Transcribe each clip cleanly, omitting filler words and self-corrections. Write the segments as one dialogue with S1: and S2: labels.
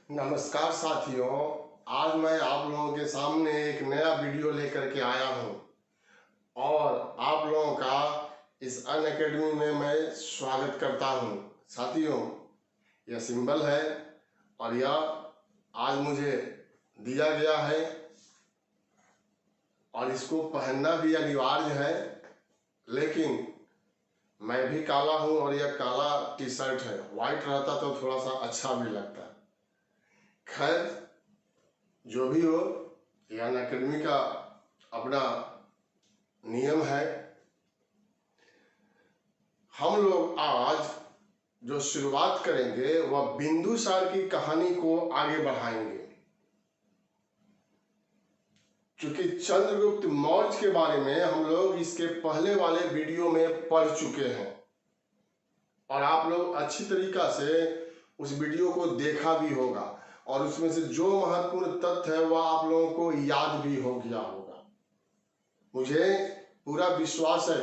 S1: नमस्कार साथियों। आज मैं आप लोगों के सामने एक नया वीडियो लेकर के आया हूं और आप लोगों का इस अनअकैडमी में मैं स्वागत करता हूं। साथियों, यह सिंबल है और यह आज मुझे दिया गया है और इसको पहनना भी अनिवार्य है, लेकिन मैं भी काला हूं और यह काला टी शर्ट है। व्हाइट रहता तो थोड़ा सा अच्छा भी लगता। खैर, जो भी हो, यह अनअकैडमी का अपना नियम है। हम लोग आज जो शुरुआत करेंगे वह बिंदुसार की कहानी को आगे बढ़ाएंगे। क्योंकि चंद्रगुप्त मौर्य के बारे में हम लोग इसके पहले वाले वीडियो में पढ़ चुके हैं और आप लोग अच्छी तरीका से उस वीडियो को देखा भी होगा और उसमें से जो महत्वपूर्ण तथ्य है वह आप लोगों को याद भी हो गया होगा। मुझे पूरा विश्वास है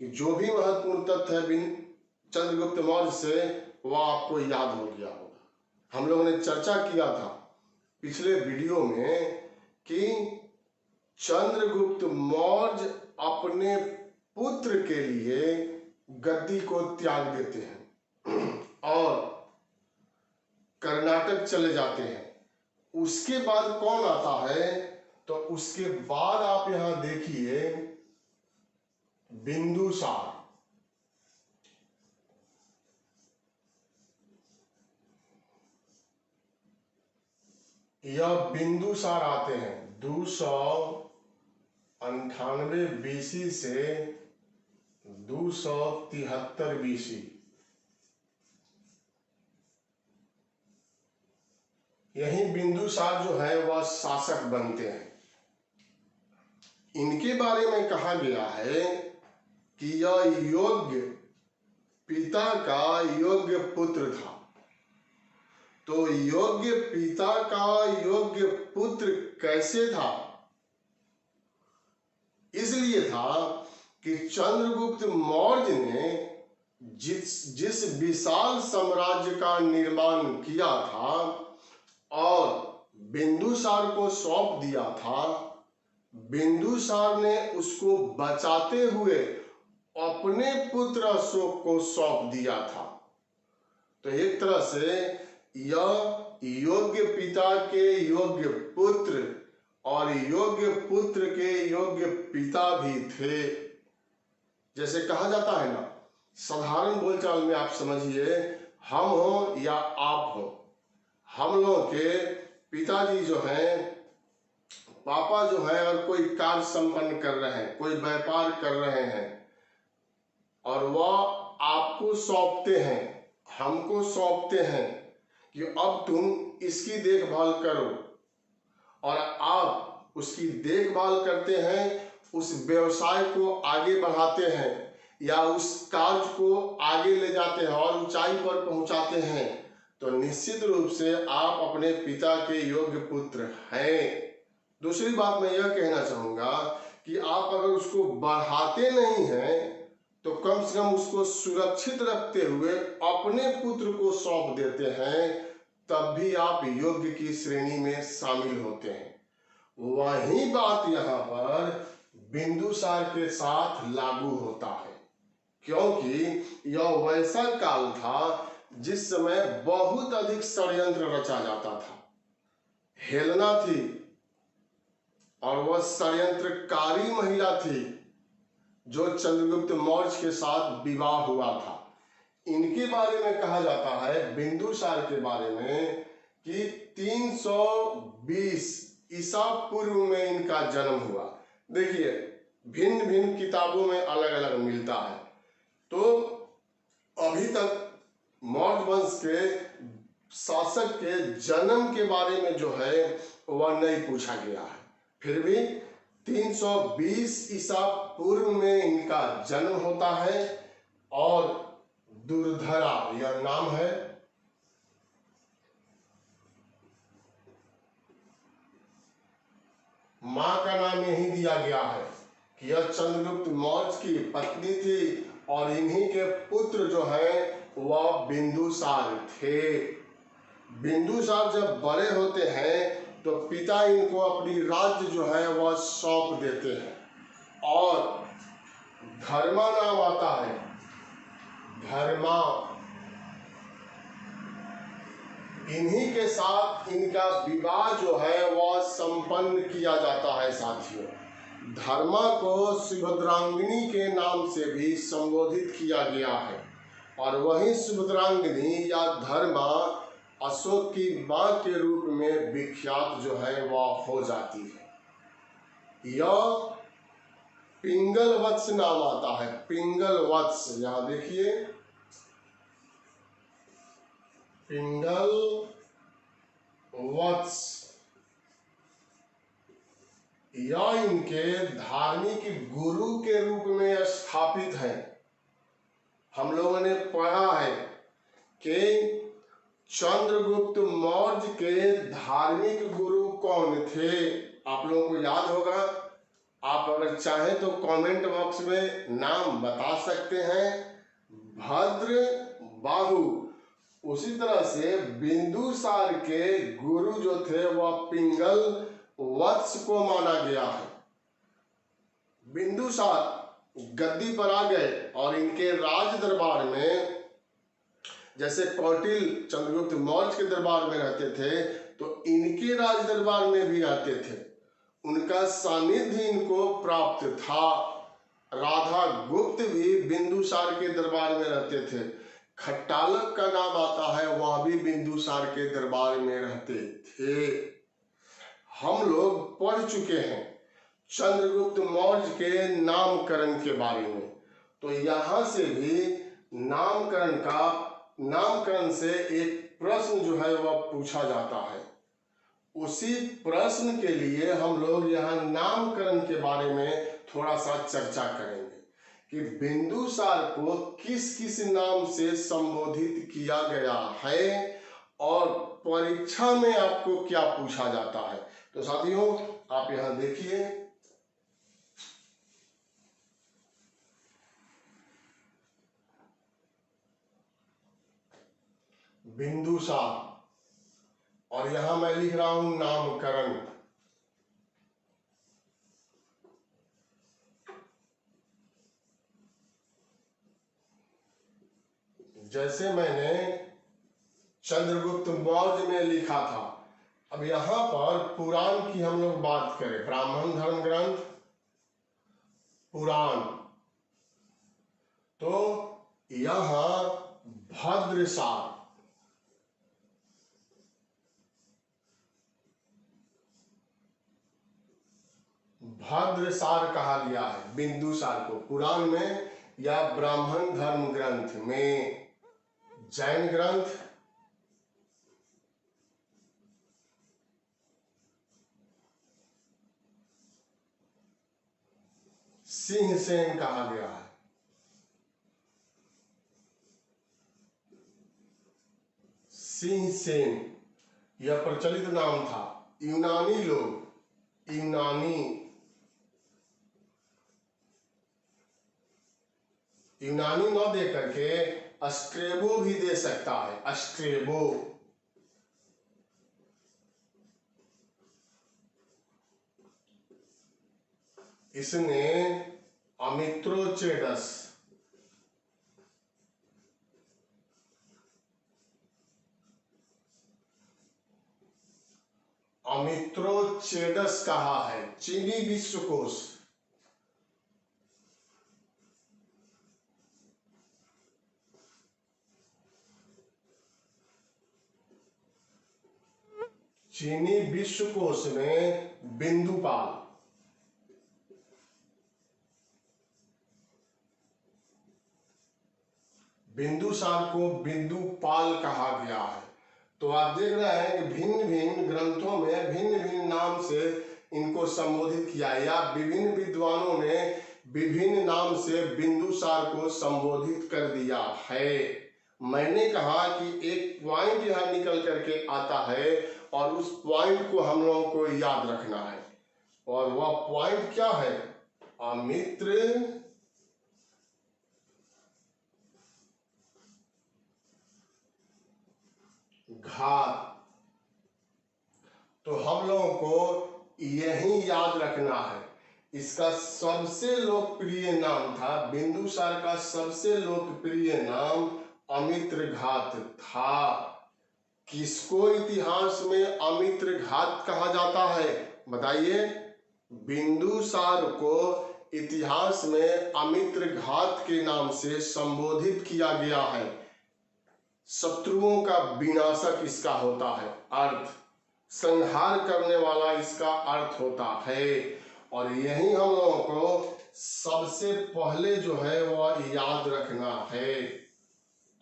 S1: कि जो भी महत्वपूर्ण तथ्य है चंद्रगुप्त मौर्य से वह आपको याद हो गया होगा। हम लोगों ने चर्चा किया था पिछले वीडियो में कि चंद्रगुप्त मौर्य अपने पुत्र के लिए गद्दी को त्याग देते हैं और कर्नाटक चले जाते हैं। उसके बाद कौन आता है? तो उसके बाद आप यहां देखिए बिंदुसार। यह बिंदुसार आते हैं 298 बीसी से 273 बीसी। यही बिंदुसार जो है वह शासक बनते हैं। इनके बारे में कहा गया है कि यह योग्य पिता का योग्य पुत्र था। तो योग्य पिता का योग्य पुत्र कैसे था? इसलिए था कि चंद्रगुप्त मौर्य ने जिस विशाल साम्राज्य का निर्माण किया था और बिंदुसार को सौंप दिया था, बिंदुसार ने उसको बचाते हुए अपने पुत्र अशोक को सौंप दिया था। तो एक तरह से यह योग्य पिता के योग्य पुत्र और योग्य पुत्र के योग्य पिता भी थे। जैसे कहा जाता है ना, साधारण बोलचाल में आप समझिए, हम हो या आप हो, हम लोग के पिताजी जो हैं, पापा जो है, और कोई कार्य संपन्न कर रहे हैं, कोई व्यापार कर रहे हैं और वह आपको सौंपते हैं, हमको सौंपते हैं कि अब तुम इसकी देखभाल करो, और आप उसकी देखभाल करते हैं, उस व्यवसाय को आगे बढ़ाते हैं या उस कार्य को आगे ले जाते हैं और ऊंचाई पर पहुंचाते हैं, तो निश्चित रूप से आप अपने पिता के योग्य पुत्र हैं। दूसरी बात मैं यह कहना चाहूंगा कि आप अगर उसको बढ़ाते नहीं हैं तो कम से कम उसको सुरक्षित रखते हुए अपने पुत्र को सौंप देते हैं, तब भी आप योग्य की श्रेणी में शामिल होते हैं। वही बात यहाँ पर बिंदुसार के साथ लागू होता है, क्योंकि यह वैसा काल था जिस समय बहुत अधिक षड्यंत्र रचा जाता था। हेलना थी और वह षड्यंत्रकारी महिला थी जो चंद्रगुप्त मौर्य के साथ विवाह हुआ था। इनके बारे में कहा जाता है, बिंदुसार के बारे में, कि 320 ईसा पूर्व में इनका जन्म हुआ। देखिए, भिन्न भिन्न किताबों में अलग अलग मिलता है। तो अभी तक मौर्य वंश के शासक के जन्म के बारे में जो है वह नहीं पूछा गया है। फिर भी 320 ईसा पूर्व में इनका जन्म होता है और दुर्धरा यह नाम है। मां का नाम यही दिया गया है कि यह चंद्रगुप्त मौर्य की पत्नी थी और इन्हीं के पुत्र जो है वह बिंदुसार थे। बिंदुसार जब बड़े होते हैं तो पिता इनको अपनी राज्य जो है वह सौंप देते हैं और धर्मा नाम आता है। धर्मा इन्हीं के साथ इनका विवाह जो है वह संपन्न किया जाता है साथियों। धर्मा को सुभद्रांगिनी के नाम से भी संबोधित किया गया है और वही सुभद्रांगिनी या धर्मा अशोक की मां के रूप में विख्यात जो है वह हो जाती है। यह पिंगल वत्स नाम आता है। पिंगल वत्स, यहां देखिए पिंगल वत्स, यह इनके धार्मिक गुरु के रूप में स्थापित है। हम लोगों ने पढ़ा है कि चंद्रगुप्त मौर्य के धार्मिक गुरु कौन थे, आप लोगों को याद होगा। आप अगर चाहें तो कमेंट बॉक्स में नाम बता सकते हैं। भद्र बाहु। उसी तरह से बिंदुसार के गुरु जो थे वह पिंगल वत्स को माना गया है। बिंदुसार गद्दी पर आ गए और इनके राज दरबार में, जैसे कौटिल चंद्रगुप्त मौर्य के दरबार में रहते थे तो इनके राज दरबार में भी रहते थे। उनका सानिध्य इनको प्राप्त था। राधा गुप्त भी बिंदुसार के दरबार में रहते थे। खट्टालक का नाम आता है, वह भी बिंदुसार के दरबार में रहते थे। हम लोग पढ़ चुके हैं चंद्रगुप्त मौर्य के नामकरण के बारे में, तो यहाँ से भी नामकरण से एक प्रश्न जो है वह पूछा जाता है। उसी प्रश्न के लिए हम लोग यहाँ नामकरण के बारे में थोड़ा सा चर्चा करेंगे कि बिंदुसार को किस किस नाम से संबोधित किया गया है और परीक्षा में आपको क्या पूछा जाता है। तो साथियों आप यहाँ देखिए, बिंदुसार, और यहां मैं लिख रहा हूं नामकरण। जैसे मैंने चंद्रगुप्त मौर्य में लिखा था, अब यहां पर पुराण की हम लोग बात करें, ब्राह्मण धर्म ग्रंथ पुराण, तो यहां भद्रसार, भद्रसार कहा गया है बिंदुसार को पुराण में या ब्राह्मण धर्म ग्रंथ में। जैन ग्रंथ सिंहसेन कहा गया है। सिंहसेन यह प्रचलित नाम था। यूनानी लोग, यूनानी न दे करके अस्ट्रेबो भी दे सकता है। अस्ट्रेबो, इसने अमित्रोचेडस, अमित्रोचेडस कहा है। चीनी विश्वकोश, चीनी विश्वकोश में बिंदुपाल, बिंदुसार को बिंदुपाल कहा गया है। तो आप देख रहे हैं कि भिन्न भिन्न ग्रंथों में भिन्न भिन्न नाम से इनको संबोधित किया है, या विभिन्न विद्वानों ने विभिन्न नाम से बिंदुसार को संबोधित कर दिया है। मैंने कहा कि एक पॉइंट यहाँ निकल करके आता है और उस पॉइंट को हम लोगों को याद रखना है, और वह पॉइंट क्या है? अमित्र घात। तो हम लोगों को यही याद रखना है। इसका सबसे लोकप्रिय नाम था, बिंदुसार का सबसे लोकप्रिय नाम अमित्रघात था। किसको इतिहास में अमित्रघात कहा जाता है बताइए? बिंदुसार को इतिहास में अमित्रघात के नाम से संबोधित किया गया है। शत्रुओं का विनाशक इसका होता है अर्थ, संहार करने वाला इसका अर्थ होता है। और यही हम लोगों को सबसे पहले जो है वह याद रखना है,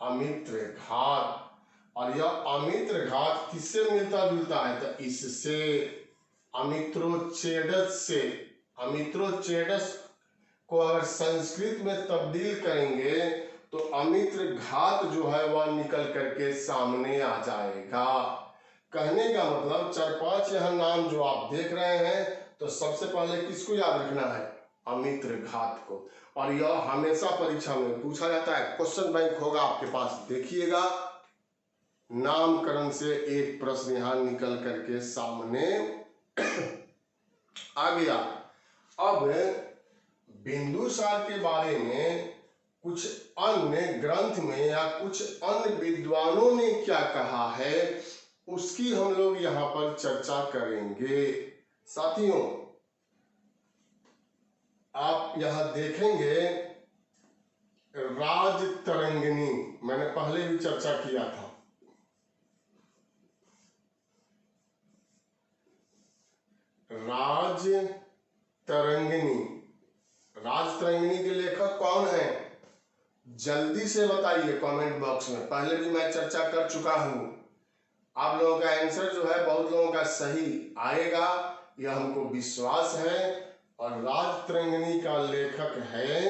S1: अमित्रघात। और यह अमित्रघात किससे मिलता जुलता है? तो इससे, अमित्रोच्छेदस से। अमित्रोच्छेदस को अगर संस्कृत में तब्दील करेंगे तो अमित्रघात जो है वह निकल करके सामने आ जाएगा। कहने का मतलब 4-5 यह नाम जो आप देख रहे हैं, तो सबसे पहले किसको याद रखना है? अमित्रघात को। और यह हमेशा परीक्षा में पूछा जाता है, क्वेश्चन बैंक होगा आपके पास, देखिएगा। नामकरण से एक प्रश्न यहां निकल करके सामने आ गया। अब बिंदुसार के बारे में कुछ अन्य ग्रंथ में या कुछ अन्य विद्वानों ने क्या कहा है, उसकी हम लोग यहाँ पर चर्चा करेंगे। साथियों, आप यहाँ देखेंगे राजतरंगिणी, मैंने पहले भी चर्चा किया था। राजतरंगिणी, राजतरंगिणी के लेखक कौन है? जल्दी से बताइए कमेंट बॉक्स में। पहले भी मैं चर्चा कर चुका हूं। आप लोगों का आंसर जो है बहुत लोगों का सही आएगा, यह हमको विश्वास है। और राजतरंगिणी का लेखक है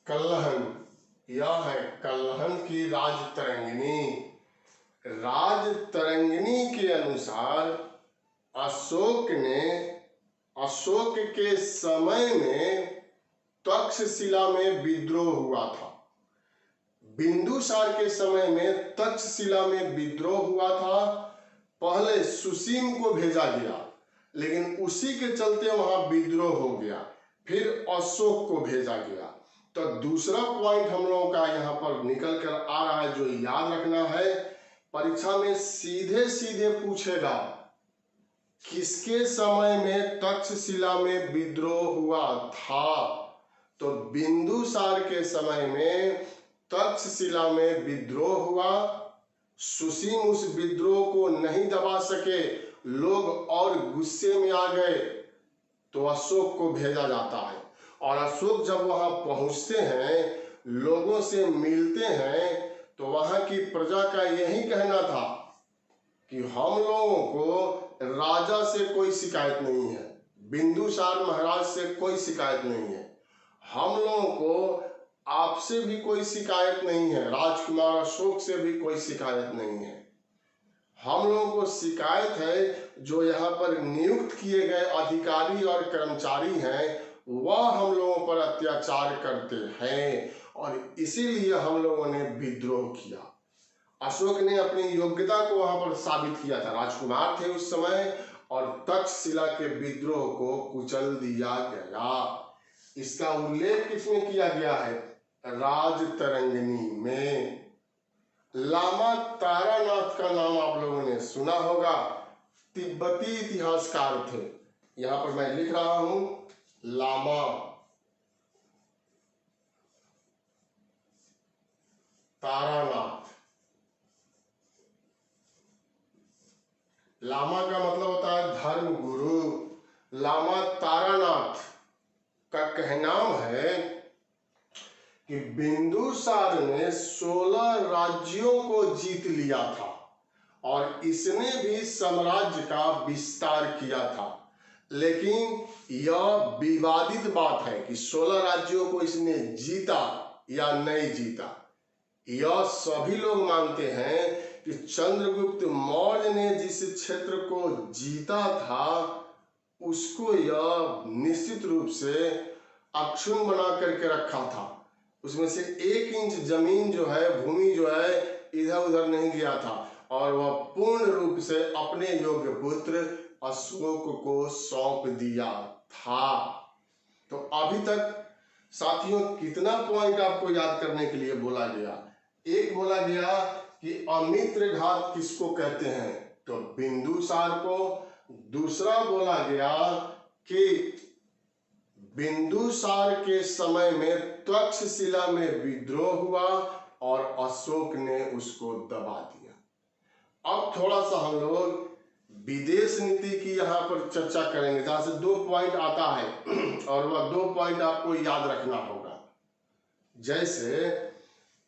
S1: कल्हन। यह है कल्हन की राजतरंगिणी। राजतरंगिणी के अनुसार अशोक के समय में तक्षशिला में विद्रोह हुआ था। बिंदुसार के समय में तक्षशिला में विद्रोह हुआ था। पहले सुसीम को भेजा गया, लेकिन उसी के चलते वहां विद्रोह हो गया। फिर अशोक को भेजा गया। तो दूसरा पॉइंट हम लोगों का यहाँ पर निकल कर आ रहा है, जो याद रखना है। परीक्षा में सीधे सीधे पूछेगा, किसके समय में तक्षशिला में विद्रोह हुआ था? तो बिंदुसार के समय में तक्षशिला में विद्रोह हुआ। सुसीम उस विद्रोह को नहीं दबा सके, लोग और गुस्से में आ गए, तो अशोक को भेजा जाता है। और अशोक जब वहां पहुंचते हैं, लोगों से मिलते हैं, तो वहां की प्रजा का यही कहना था कि हम लोगों को राजा से कोई शिकायत नहीं है, बिंदुसार महाराज से कोई शिकायत नहीं है, हम लोगों को आपसे भी कोई शिकायत नहीं है, राजकुमार अशोक से भी कोई शिकायत नहीं है। हम लोगों को शिकायत है जो यहाँ पर नियुक्त किए गए अधिकारी और कर्मचारी हैं, वह हम लोगों पर अत्याचार करते हैं, और इसीलिए हम लोगों ने विद्रोह किया। अशोक ने अपनी योग्यता को वहां पर साबित किया था, राजकुमार थे उस समय, और तक्षशिला के विद्रोह को कुचल दिया गया। इसका उल्लेख किसमें किया गया है? राजतरंगिणी में। लामा तारानाथ का नाम आप लोगों ने सुना होगा, तिब्बती इतिहासकार थे। यहां पर मैं लिख रहा हूं, लामा तारानाथ। लामा का मतलब होता है धर्म गुरु। लामा तारानाथ का कहनाम है कि बिंदुसार ने 16 राज्यों को जीत लिया था, और इसने भी साम्राज्य का विस्तार किया था। लेकिन यह विवादित बात है कि 16 राज्यों को इसने जीता या नहीं जीता। यह सभी लोग मानते हैं कि चंद्रगुप्त मौर्य ने जिस क्षेत्र को जीता था, उसको यह निश्चित रूप से अक्षुण बना करके रखा था। उसमें से 1 इंच जमीन जो है, भूमि जो है, इधर उधर नहीं गया था और वह पूर्ण रूप से अपने योग्य पुत्र अशोक को सौंप दिया था। तो अभी तक साथियों कितना पॉइंट आपको याद करने के लिए बोला गया? एक बोला गया कि अमित्र घात किसको कहते हैं, तो बिंदुसार को। दूसरा बोला गया कि बिंदुसार के समय में तक्षशिला में विद्रोह हुआ और अशोक ने उसको दबा दिया। अब थोड़ा सा हम लोग विदेश नीति की यहाँ पर चर्चा करेंगे, जहां से 2 पॉइंट आता है और वह 2 पॉइंट आपको याद रखना होगा। जैसे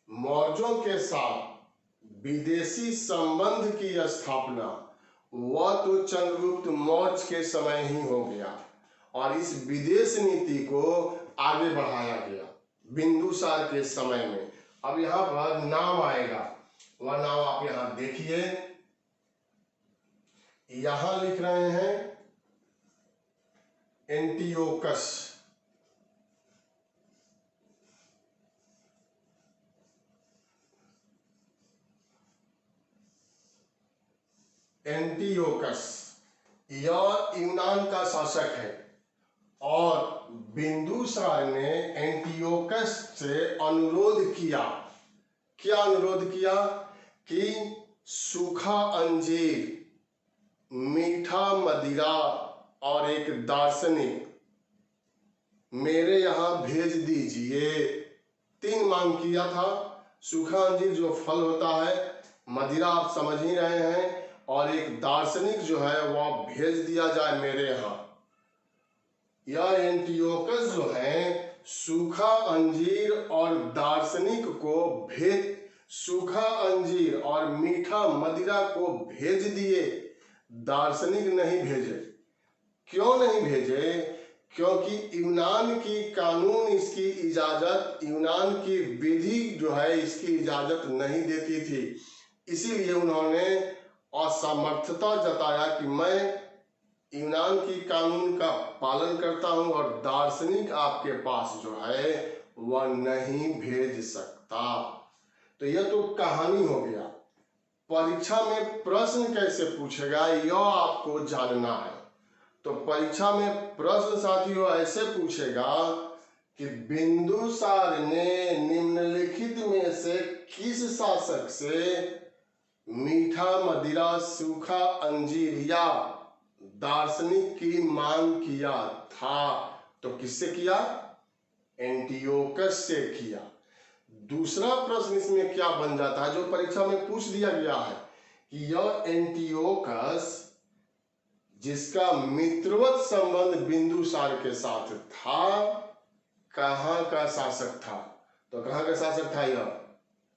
S1: मौर्यों के साथ विदेशी संबंध की स्थापना, वह तो चंद्रगुप्त मौर्य के समय ही हो गया और इस विदेश नीति को आगे बढ़ाया गया बिंदुसार के समय में। अब यहाँ पर नाम आएगा, वह नाम आप यहाँ देखिए, यहां लिख रहे हैं एंटियोकस। एंटियोकस यह यूनान का शासक है और बिंदुसार ने एंटियोकस से अनुरोध किया। क्या अनुरोध किया? कि सूखा अंजीर, मीठा मदिरा और एक दार्शनिक मेरे यहां भेज दीजिए। 3 मांग किया था। सूखा अंजीर जो फल होता है, मदिरा आप समझ ही रहे हैं, और एक दार्शनिक जो है वह भेज दिया जाए मेरे यहाँ। यह एंटियोकस जो है सूखा अंजीर और दार्शनिक को सूखा अंजीर और मीठा मदिरा को भेज दिए, दार्शनिक नहीं भेजे। क्यों नहीं भेजे? क्योंकि यूनान की कानून इसकी इजाजत, यूनान की विधि जो है इसकी इजाजत नहीं देती थी। इसीलिए उन्होंने असमर्थता जताया कि मैं यूनान की कानून का पालन करता हूं और दार्शनिक आपके पास जो है वह नहीं भेज सकता। तो यह तो कहानी हो गया। परीक्षा में प्रश्न कैसे पूछेगा यह आपको जानना है। तो परीक्षा में प्रश्न साथियों ऐसे पूछेगा कि बिंदुसार ने निम्नलिखित में से किस शासक से मीठा मदिरा, सूखा अंजीर या दार्शनिक की मांग किया था? तो किससे किया? एंटियोकस से किया। दूसरा प्रश्न इसमें क्या बन जाता है जो परीक्षा में पूछ दिया गया है कि यह एंटियोकस जिसका मित्रवत संबंध बिंदुसार के साथ था, कहां का शासक था? तो कहां का शासक था यह?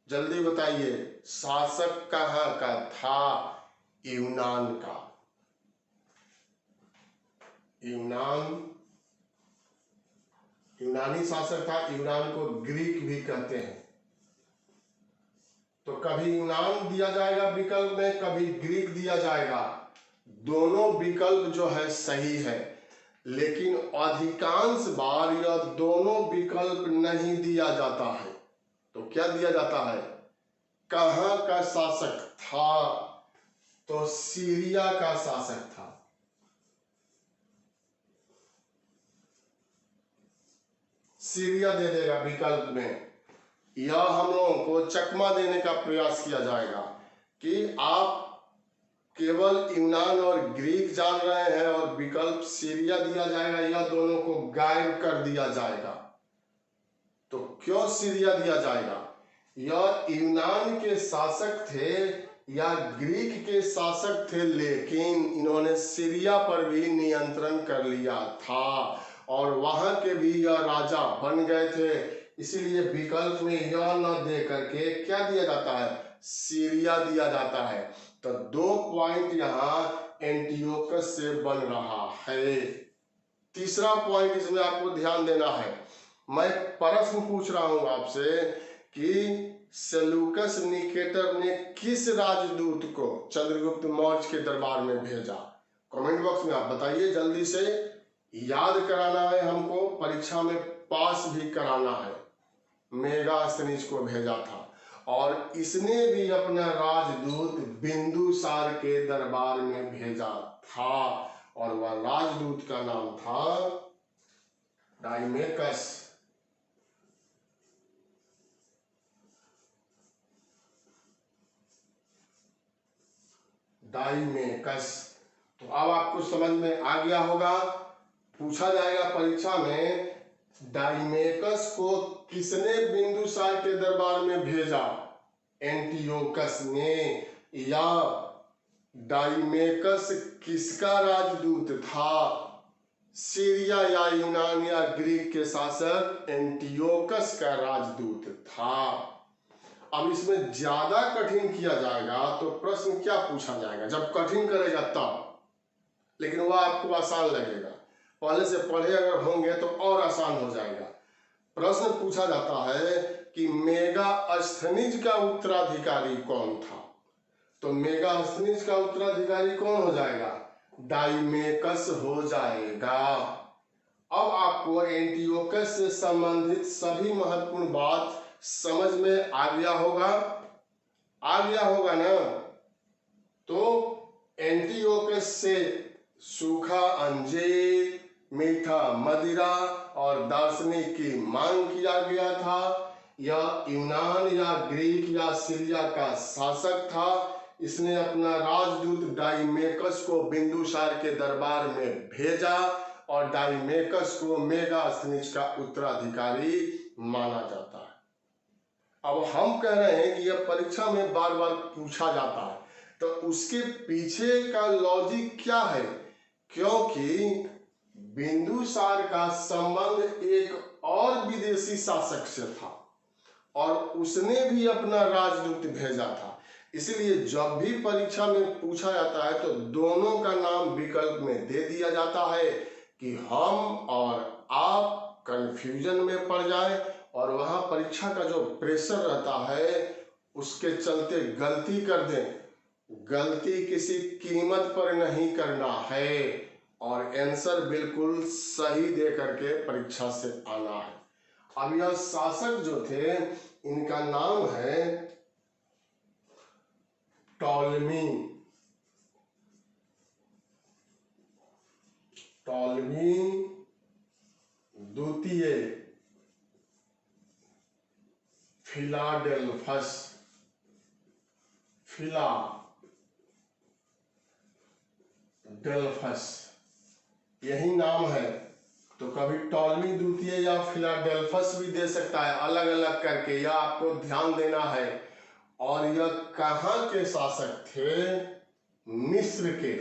S1: जल्दी बताइए, शासक कहां का था? यूनान का। यूनानी शासक था। यूनान को ग्रीक भी कहते हैं। तो कभी यूनान दिया जाएगा विकल्प में, कभी ग्रीक दिया जाएगा। दोनों विकल्प जो है सही है, लेकिन अधिकांश बार यह दोनों विकल्प नहीं दिया जाता है। तो क्या दिया जाता है? कहां का शासक था? तो सीरिया का शासक था। सीरिया दे देगा विकल्प में। यह हम लोगों को चकमा देने का प्रयास किया जाएगा कि आप केवल यूनान और ग्रीक जान रहे हैं और विकल्प सीरिया दिया जाएगा, यह दोनों को गायब कर दिया जाएगा। तो क्यों सीरिया दिया जाएगा? यह यूनान के शासक थे या ग्रीक के शासक थे, लेकिन इन्होंने सीरिया पर भी नियंत्रण कर लिया था और वहां के भी यह राजा बन गए थे। इसीलिए विकल्प में यह न दे करके क्या दिया जाता है? सीरिया दिया जाता है। तो 2 पॉइंट यहाँ एंटियोकस से बन रहा है। तीसरा पॉइंट इसमें आपको ध्यान देना है। मैं प्रश्न पूछ रहा हूं आपसे कि सेल्यूकस निकेटर ने किस राजदूत को चंद्रगुप्त मौर्य के दरबार में भेजा? कमेंट बॉक्स में आप बताइए। जल्दी से याद कराना है हमको। परीक्षा में पास भी कराना है, मेगास्थनीज को भेजा था। और इसने भी अपना राजदूत बिंदुसार के दरबार में भेजा था, और वह राजदूत का नाम था डाइमेकस। डाइमेकस। तो अब आपको समझ में आ गया होगा, पूछा जाएगा परीक्षा में, डाइमेकस को किसने बिंदुसार के दरबार में भेजा, एंटियोकस ने, या डाइमेकस किसका राजदूत था, सीरिया या यूनान या ग्रीक के शासक एंटियोकस का राजदूत था। अब इसमें ज्यादा कठिन किया जाएगा तो प्रश्न क्या पूछा जाएगा, जब कठिन करेगा तब, लेकिन वह आपको आसान लगेगा, पहले से पढ़े अगर होंगे तो और आसान हो जाएगा। प्रश्न पूछा जाता है कि मेगास्थनीज का उत्तराधिकारी कौन था, तो मेगास्थनीज का उत्तराधिकारी कौन हो जाएगा, डाइमेकस हो जाएगा। अब आपको एंटियोकस से संबंधित सभी महत्वपूर्ण बात समझ में आ गया होगा ना। तो एंटियोकस से सूखा अंजीर, मीठा मदिरा और दार्शनिक की मांग किया गया था। यह यूनान या ग्रीक या सीरिया का शासक था। इसने अपना राजदूत डाइमेकस को बिंदुसार के दरबार में भेजा, और डाइमेकस को मेगास्थनीज का उत्तराधिकारी माना जाता है। अब हम कह रहे हैं कि यह परीक्षा में बार बार पूछा जाता है, तो उसके पीछे का लॉजिक क्या है, क्योंकि बिंदुसार का संबंध एक और विदेशी शासक से था और उसने भी अपना राजदूत भेजा था। इसलिए जब भी परीक्षा में पूछा जाता है तो दोनों का नाम विकल्प में दे दिया जाता है कि हम और आप कंफ्यूजन में पड़ जाए, और वहां परीक्षा का जो प्रेशर रहता है उसके चलते गलती कर दें। गलती किसी कीमत पर नहीं करना है, और आंसर बिल्कुल सही दे करके परीक्षा से आना है। अब यह शासक जो थे, इनका नाम है टॉलमी। टॉलमी द्वितीय फिलाडेल्फस। यही नाम है। तो कभी टॉलमी द्वितीय या फिलाडेल्फस भी दे सकता है, अलग अलग करके, यह आपको ध्यान देना है। और यह कहां के शासक थे, मिस्र के।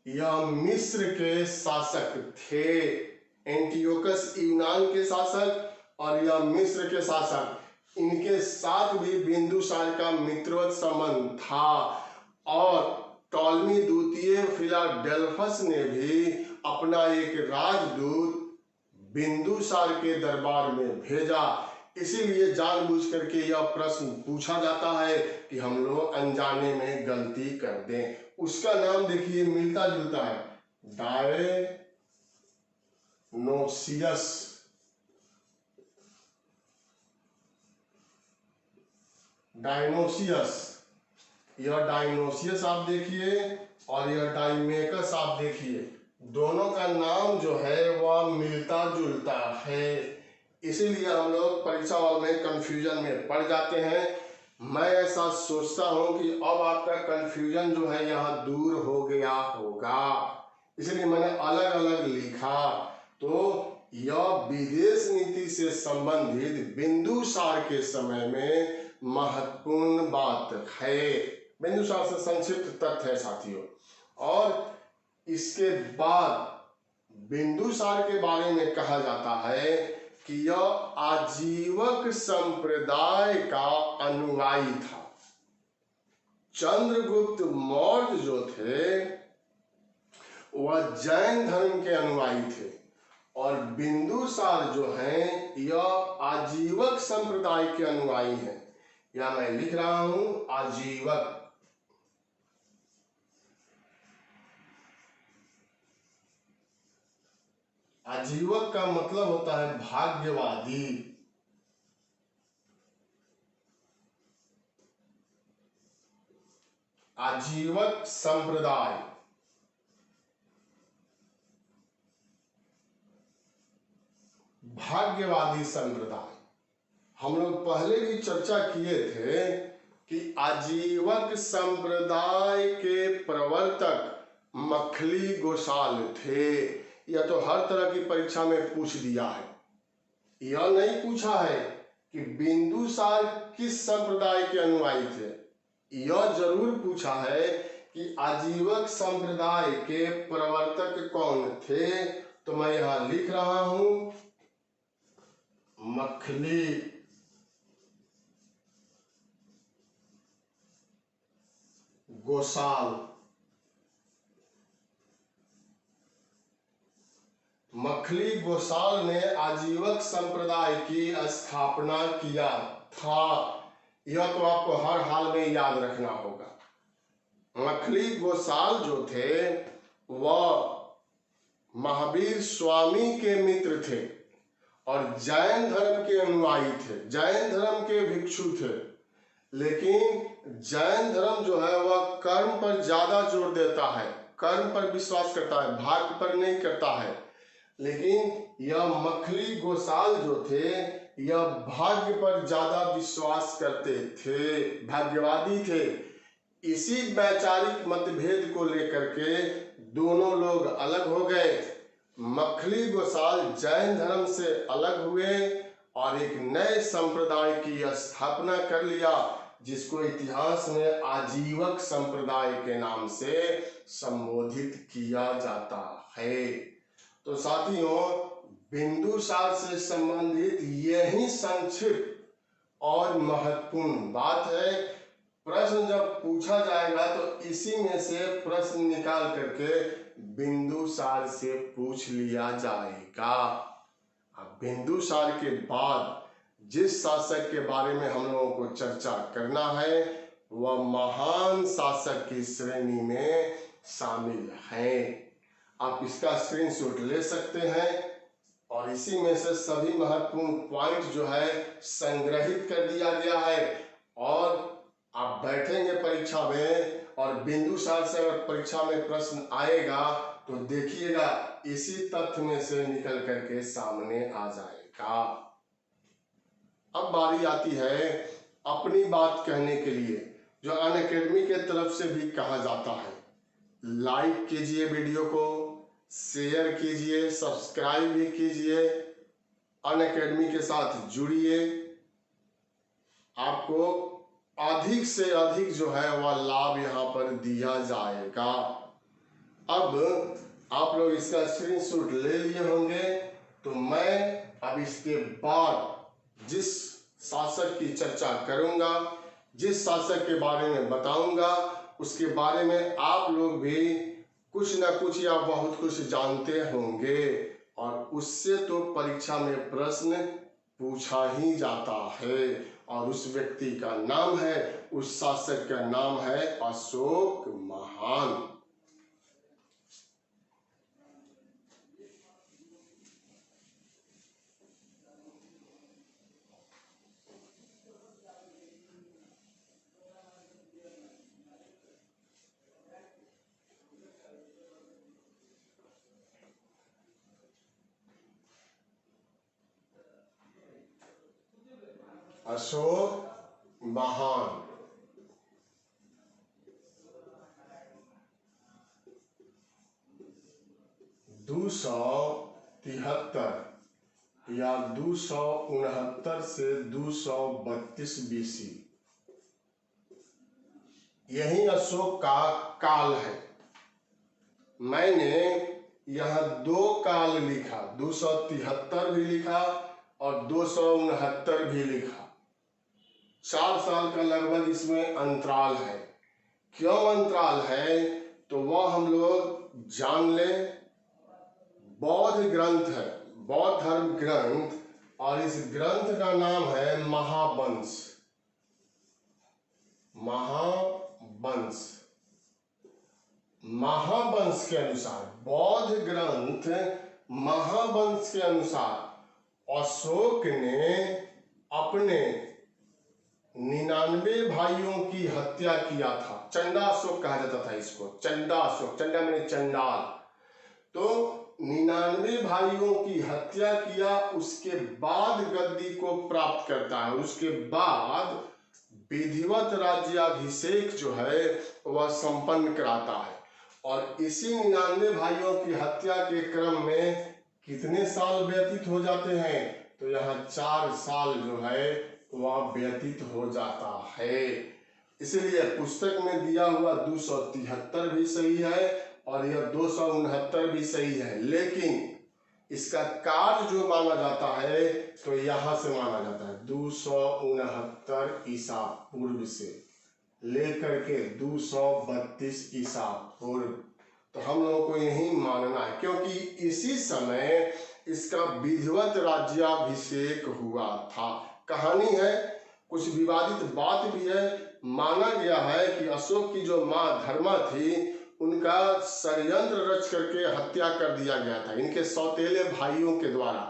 S1: यह मिस्र के शासक थे। एंटियोकस यूनान के शासक और यह मिस्र के शासक, इनके साथ भी बिंदुसार का मित्रवत संबंध था। और टॉलमी द्वितीय फिलाडेल्फस ने भी अपना एक राजदूत बिंदुसार के दरबार में भेजा। इसीलिए जानबूझ करके यह प्रश्न पूछा जाता है कि हम लोग अनजाने में गलती कर दें। उसका नाम देखिए मिलता जुलता है, डायनोसियस। यह डायनोसियस आप देखिए, और यह डाइमेकस आप देखिए, दोनों का नाम जो है वह मिलता जुलता है। इसीलिए हम लोग परीक्षा वाल में कंफ्यूजन में पड़ जाते हैं। मैं ऐसा सोचता हूं कि अब आपका कंफ्यूजन जो है यहाँ दूर हो गया होगा, इसलिए मैंने अलग अलग लिखा। तो यह विदेश नीति से संबंधित बिंदुसार के समय में महत्वपूर्ण बात है। बिंदुसार से संक्षिप्त तथ्य है साथियों। और इसके बाद बिंदुसार के बारे में कहा जाता है कि यह आजीवक संप्रदाय का अनुयायी था। चंद्रगुप्त मौर्य जो थे वह जैन धर्म के अनुयायी थे, और बिंदुसार जो हैं यह आजीवक संप्रदाय के अनुयायी हैं। या मैं लिख रहा हूं आजीवक। आजीवक का मतलब होता है भाग्यवादी। आजीवक संप्रदाय, भाग्यवादी संप्रदाय। हम लोग पहले भी चर्चा किए थे कि आजीवक संप्रदाय के प्रवर्तक मखली गोसाल थे। यह तो हर तरह की परीक्षा में पूछ दिया है। यह नहीं पूछा है कि बिंदुसार किस संप्रदाय के अनुयायी थे। यह जरूर पूछा है कि आजीवक संप्रदाय के प्रवर्तक कौन थे। तो मैं यहां लिख रहा हूं मखली गोसाल। मखली गोसाल ने आजीवक संप्रदाय की स्थापना किया था। यह तो आपको हर हाल में याद रखना होगा। मखली गोसाल जो थे वह महावीर स्वामी के मित्र थे और जैन धर्म के अनुयायी थे, जैन धर्म के भिक्षु थे। लेकिन जैन धर्म जो है वह कर्म पर ज्यादा जोर देता है, कर्म पर विश्वास करता है, भाग्य पर नहीं करता है। लेकिन यह मखली गोसाल जो थे यह भाग्य पर ज्यादा विश्वास करते थे, भाग्यवादी थे। इसी वैचारिक मतभेद को लेकर के दोनों लोग अलग हो गए। मखली गोसाल जैन धर्म से अलग हुए और एक नए संप्रदाय की स्थापना कर लिया, जिसको इतिहास में आजीवक संप्रदाय के नाम से संबोधित किया जाता है। तो साथियों, बिंदुसार से संबंधित यही संक्षिप्त और महत्वपूर्ण बात है। प्रश्न जब पूछा जाएगा तो इसी में से प्रश्न निकाल करके बिंदुसार से पूछ लिया जाएगा। अब बिंदुसार के बाद जिस शासक के बारे में हम लोगों को चर्चा करना है वह महान शासक की श्रेणी में शामिल है। आप इसका स्क्रीनशॉट ले सकते हैं और इसी में से सभी महत्वपूर्ण पॉइंट जो है संग्रहित कर दिया गया है। और आप बैठेंगे परीक्षा में और बिंदुसार से अगर परीक्षा में प्रश्न आएगा तो देखिएगा इसी तथ्य में से निकल करके सामने आ जाएगा। अब बारी आती है अपनी बात कहने के लिए, जो अनअकैडमी के तरफ से भी कहा जाता है। लाइक कीजिए, वीडियो को शेयर कीजिए, सब्सक्राइब भी कीजिए, अनअकैडमी के साथ जुड़िए। आपको अधिक से अधिक जो है वह लाभ यहाँ पर दिया जाएगा। अब आप लोग इसका स्क्रीनशॉट ले लिए होंगे। तो मैं अब इसके बाद जिस शासक की चर्चा करूंगा, जिस शासक के बारे में बताऊंगा, उसके बारे में आप लोग भी कुछ ना कुछ या बहुत कुछ जानते होंगे। और उससे तो परीक्षा में प्रश्न पूछा ही जाता है। और उस व्यक्ति का नाम है, उस शासक का नाम है अशोक महान। अशोक महान 273 या 269 से 232 बीसी, यही अशोक का काल है। मैंने यह दो काल लिखा, 273 भी लिखा और 269 भी लिखा। 4 साल का लगभग इसमें अंतराल है। क्यों अंतराल है तो वह हम लोग जान लें। बौद्ध ग्रंथ है, बौद्ध धर्म ग्रंथ, और इस ग्रंथ का नाम है महावंश। महावंश, महावंश के अनुसार बौद्ध ग्रंथ महावंश के अनुसार अशोक ने अपने 99 भाइयों की हत्या किया था। चंडाशोक कहा जाता था इसको, चंडाशोक, चंडा मैंने चंडाल। तो 99 भाइयों की हत्या किया, उसके बाद गद्दी को प्राप्त करता है। उसके बाद विधिवत राज्याभिषेक जो है वह संपन्न कराता है। और इसी 99 भाइयों की हत्या के क्रम में कितने साल व्यतीत हो जाते हैं? तो यहाँ 4 साल जो है वह व्यतीत हो जाता है। इसलिए पुस्तक में दिया हुआ 273 भी सही है और यह 269 भी सही है, लेकिन इसका कार्य जो माना जाता है तो यहाँ से माना जाता है 269 ईसा पूर्व से लेकर के 232 ईसा पूर्व। तो हम लोगों को यही मानना है, क्योंकि इसी समय इसका विधिवत राज्याभिषेक हुआ था। कहानी है, कुछ विवादित बात भी है। माना गया है कि अशोक की जो माँ धर्मा थी उनका षड्यंत्र रच करके हत्या कर दिया गया था इनके सौतेले भाइयों के द्वारा।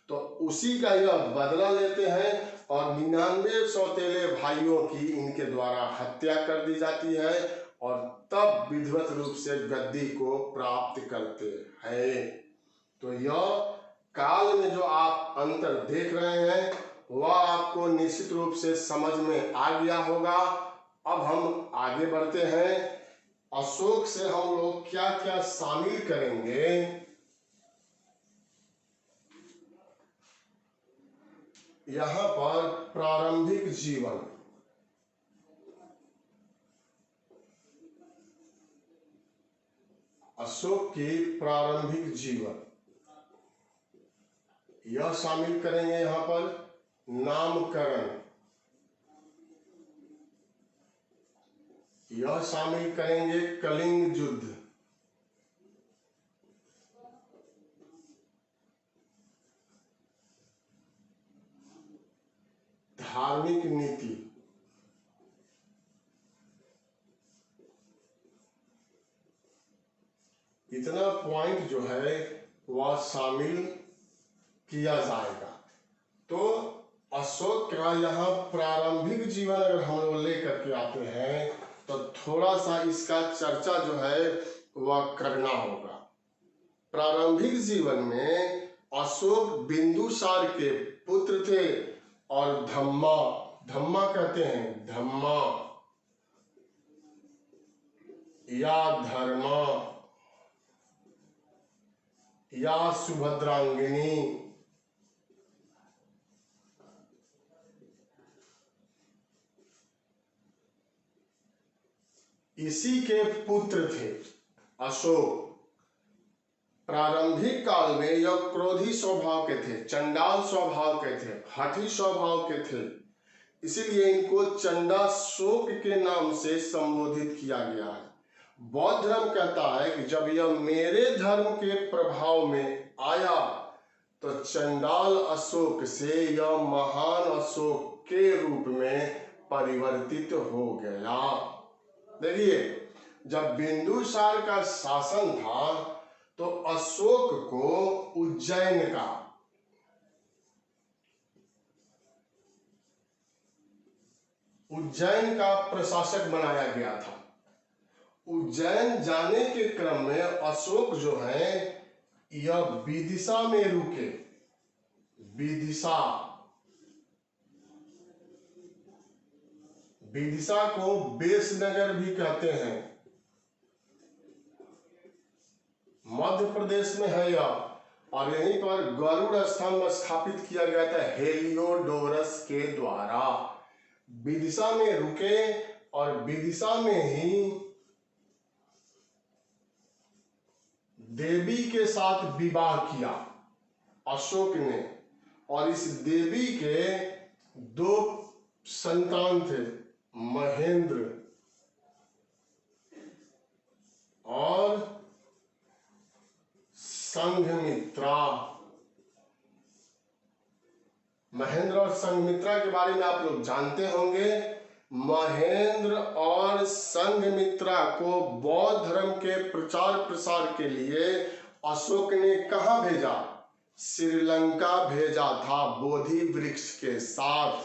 S1: तो उसी का यह बदला लेते हैं और 99 सौतेले भाइयों की इनके द्वारा हत्या कर दी जाती है और तब विधिवत रूप से गद्दी को प्राप्त करते हैं। तो यह काल में जो आप अंतर देख रहे हैं वह आपको निश्चित रूप से समझ में आ गया होगा। अब हम आगे बढ़ते हैं। अशोक से हम लोग क्या क्या शामिल करेंगे? यहां पर प्रारंभिक जीवन, अशोक की प्रारंभिक जीवन यह शामिल करेंगे। यहां पर नामकरण यह शामिल करेंगे। कलिंग युद्ध, धार्मिक नीति, इतना पॉइंट जो है वह शामिल किया जाएगा। तो अशोक का यहाँ प्रारंभिक जीवन अगर हम लोग लेकर के आते हैं तो थोड़ा सा इसका चर्चा जो है वह करना होगा। प्रारंभिक जीवन में अशोक बिंदुसार के पुत्र थे और धम्मा, धम्मा कहते हैं, धम्मा या धर्मा या सुभद्रांगिनी, इसी के पुत्र थे अशोक। प्रारंभिक काल में यह क्रोधी स्वभाव के थे, चंडाल स्वभाव के थे, हठी स्वभाव के थे, इसीलिए इनको चंडाशोक के नाम से संबोधित किया गया है। बौद्ध धर्म कहता है कि जब यह मेरे धर्म के प्रभाव में आया तो चंडाल अशोक से यह महान अशोक के रूप में परिवर्तित हो गया। देखिए, जब बिंदुसार का शासन था तो अशोक को उज्जैन का प्रशासक बनाया गया था। उज्जैन जाने के क्रम में अशोक जो है यह विदिशा में रुके। विदिशा को बेसनगर भी कहते हैं, मध्य प्रदेश में है यह। और यहीं पर गरुड़ स्तंभ स्थापित किया गया था हेलियोडोरस के द्वारा। विदिशा में रुके और विदिशा में ही देवी के साथ विवाह किया अशोक ने। और इस देवी के 2 संतान थे, महेंद्र और संघमित्रा। महेंद्र और संघमित्रा के बारे में आप लोग जानते होंगे। महेंद्र और संघमित्रा को बौद्ध धर्म के प्रचार प्रसार के लिए अशोक ने कहाँ भेजा? श्रीलंका भेजा था बोधि वृक्ष के साथ,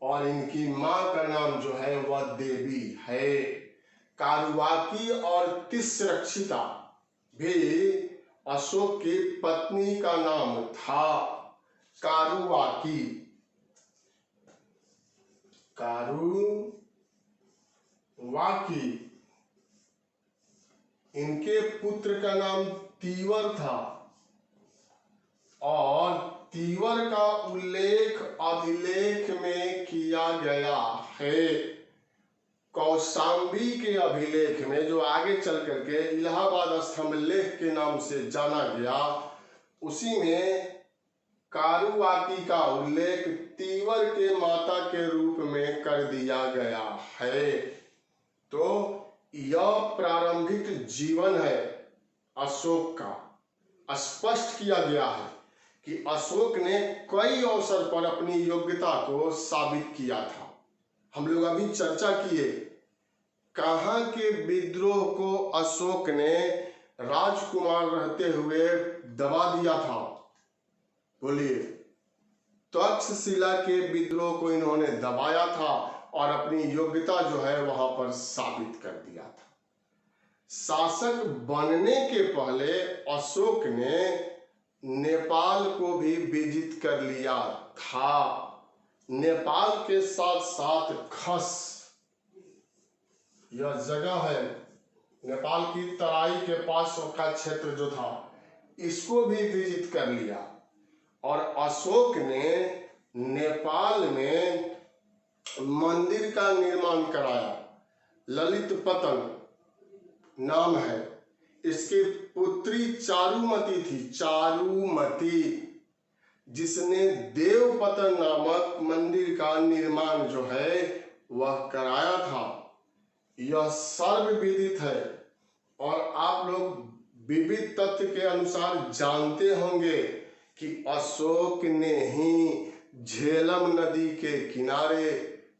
S1: और इनकी मां का नाम जो है वह देवी है। कारुवाकी और तिस्रक्षिता भी अशोक की पत्नी का नाम था। कारुवाकी, इनके पुत्र का नाम तीवर था, और तीवर का उल्लेख अभिलेख में किया गया है। कौशाम्बी के अभिलेख में, जो आगे चल करके इलाहाबाद स्तंभ लेख के नाम से जाना गया, उसी में कारुवाकी का उल्लेख तीवर के माता के रूप में कर दिया गया है। तो यह प्रारंभिक जीवन है अशोक का। स्पष्ट किया गया है कि अशोक ने कई अवसर पर अपनी योग्यता को साबित किया था। हम लोग अभी चर्चा किए कहाँ के विद्रोह को अशोक ने राजकुमार रहते हुए दबा दिया था? बोलिए। तक्षशिला के विद्रोह को इन्होंने दबाया था और अपनी योग्यता जो है वहां पर साबित कर दिया था। शासक बनने के पहले अशोक ने नेपाल को भी विजित कर लिया था। नेपाल के साथ साथ खस, यह जगह है नेपाल की तराई के पास का क्षेत्र जो था, इसको भी विजित कर लिया। और अशोक ने नेपाल में मंदिर का निर्माण कराया। ललितपतन नाम है। इसकी पुत्री चारुमती थी, चारुमती, जिसने देवपतन नामक मंदिर का निर्माण जो है वह कराया था। यह सर्वविदित है और आप लोग विविध तथ्य के अनुसार जानते होंगे कि अशोक ने ही झेलम नदी के किनारे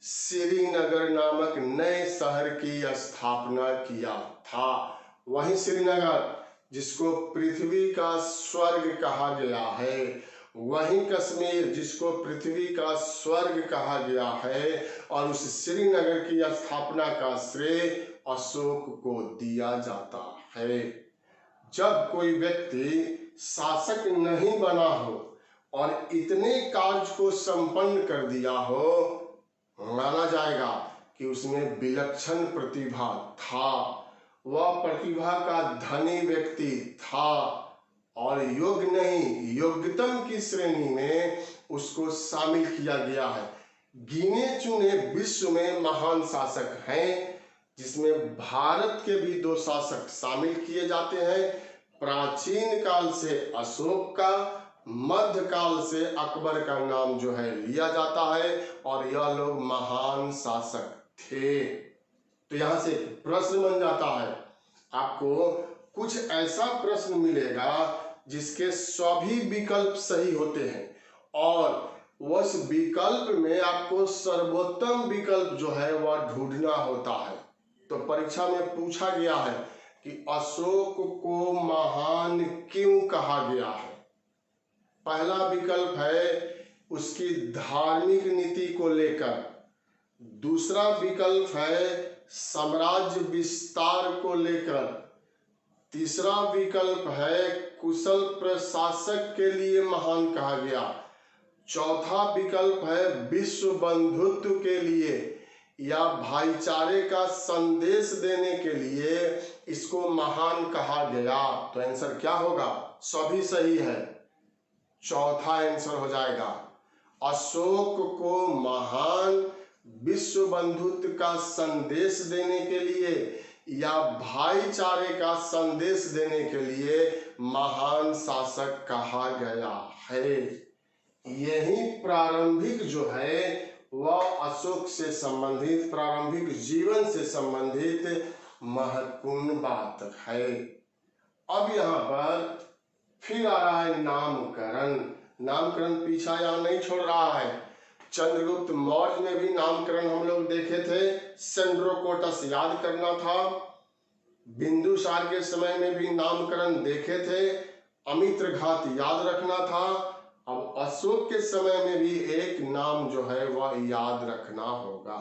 S1: श्रीनगर नामक नए शहर की स्थापना किया था। वही श्रीनगर जिसको पृथ्वी का स्वर्ग कहा गया है, वही कश्मीर जिसको पृथ्वी का स्वर्ग कहा गया है, और उस श्रीनगर की स्थापना का श्रेय अशोक को दिया जाता है। जब कोई व्यक्ति शासक नहीं बना हो और इतने कार्य को संपन्न कर दिया हो, माना जाएगा कि उसमें विलक्षण प्रतिभा था। वह प्रतिभा का धनी व्यक्ति था और योग्य नहीं, योग्यतम की श्रेणी में उसको शामिल किया गया है। गिने चुने विश्व में महान शासक हैं, जिसमें भारत के भी 2 शासक शामिल किए जाते हैं। प्राचीन काल से अशोक का, मध्य काल से अकबर का नाम जो है लिया जाता है, और यह लोग महान शासक थे। तो यहां से प्रश्न बन जाता है, आपको कुछ ऐसा प्रश्न मिलेगा जिसके सभी विकल्प सही होते हैं, और उस विकल्प में आपको सर्वोत्तम विकल्प जो है वह ढूंढना होता है। तो परीक्षा में पूछा गया है कि अशोक को महान क्यों कहा गया है? पहला विकल्प है उसकी धार्मिक नीति को लेकर, दूसरा विकल्प है साम्राज्य विस्तार को लेकर, तीसरा विकल्प है कुशल प्रशासक के लिए महान कहा गया, चौथा विकल्प है विश्व बंधुत्व के लिए या भाईचारे का संदेश देने के लिए इसको महान कहा गया। तो आंसर क्या होगा? सभी सही है, चौथा आंसर हो जाएगा। अशोक को महान विश्व बंधुत्व का संदेश देने के लिए या भाईचारे का संदेश देने के लिए महान शासक कहा गया है। यही प्रारंभिक जो है वह अशोक से संबंधित, प्रारंभिक जीवन से संबंधित महत्वपूर्ण बात है। अब यहाँ पर फिर आ रहा है नामकरण। नामकरण पीछा यहाँ नहीं छोड़ रहा है। चंद्रगुप्त मौर्य में भी नामकरण हम लोग देखे थे। सेंड्रोकोटस याद करना था, बिंदुसार के समय में भी नामकरण देखे थे, अमित्रघात याद रखना था। अब अशोक के समय में भी एक नाम जो है वह याद रखना होगा।